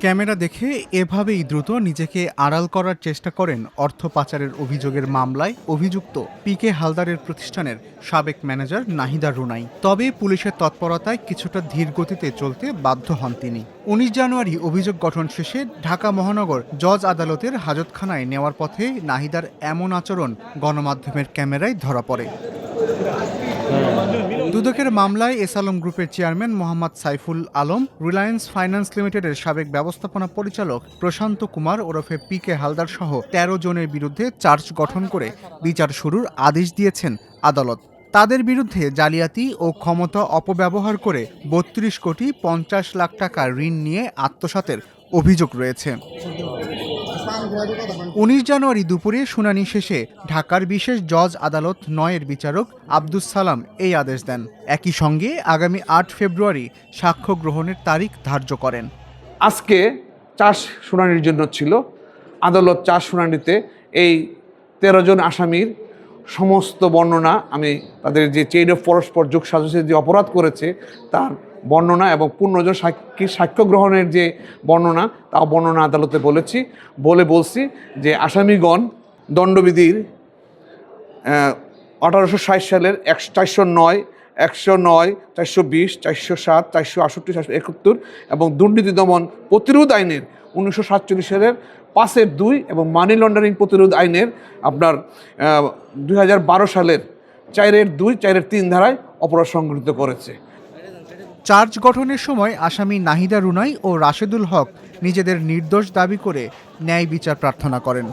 Camera দেখে এভাবেই দ্রুত নিজেকে আড়াল করার চেষ্টা করেন অর্থ পাচারের অভিযোগের মামলায় অভিযুক্ত পিকে হালদারের প্রতিষ্ঠানের সাবেক ম্যানেজার নাহিদা রুনাই। তবে পুলিশের তৎপরতায় কিছুটা ধীর গতিতে চলতে বাধ্য হন তিনি। ১৯ জানুয়ারি অভিযোগ গঠন শেষে ঢাকা মহানগর জজ আদালতের হাজতখানায় নেওয়ার পথে নাহিদার এমন আচরণ গণমাধ্যমের ক্যামেরায় ধরা পড়ে। দুদকের মামলায় এস আলম গ্রুপের চেয়ারম্যান মোহাম্মদ সাইফুল আলম, রিলায়েন্স ফাইন্যান্স লিমিটেডের সাবেক ব্যবস্থাপনা পরিচালক প্রশান্ত কুমার ওরফে পিকে হালদার সহ ১৩ জনের বিরুদ্ধে চার্জ গঠন করে বিচার শুরুর আদেশ দিয়েছেন আদালত। তাদের বিরুদ্ধে জালিয়াতি ও ক্ষমতা অপব্যবহার করে ৩২ কোটি ৫০ লাখ টাকা ঋণ নিয়ে আত্মসাতের অভিযোগ রয়েছে। ১৯ জানুয়ারি দুপুরে শুনানি শেষে ঢাকার বিশেষ জজ আদালত ৯-এর বিচারক আব্দুস সালাম এই আদেশ দেন। একই সঙ্গে আগামী ৮ ফেব্রুয়ারি সাক্ষ্য গ্রহণের তারিখ ধার্য করেন। আজকে চার্জ শুনানির জন্য ছিল। আদালত চার্জ শুনানিতে এই ১৩ জন আসামির সমস্ত বর্ণনা, আমি তাদের যে চেইন অফ পরস্পর যোগ সাজসে যে অপরাধ করেছে তার বর্ণনা এবং ১৫ জন সাক্ষ্য গ্রহণের যে বর্ণনা তাও বর্ণনা আদালতে বলছি যে আসামিগণ দণ্ডবিধির ১৮৬০ সালের ৪০৯, ১০৯, ৪২০, ৪০৭, ৪৬৮, ৪৭১ এবং দুর্নীতি দমন প্রতিরোধ আইনের ১৯৪৭ সালের ৫-২ এবং মানি লন্ডারিং প্রতিরোধ আইনের আপনার ২০১২ সালের ৪-২, ৪-৩ ধারায় অপরাধ সংঘটিত করেছে। চার্জ গঠনের সময় আসামি নাহিদা রুনাই ও রাশেদুল হক নিজেদের নির্দোষ দাবি করে ন্যায় বিচার প্রার্থনা করেন।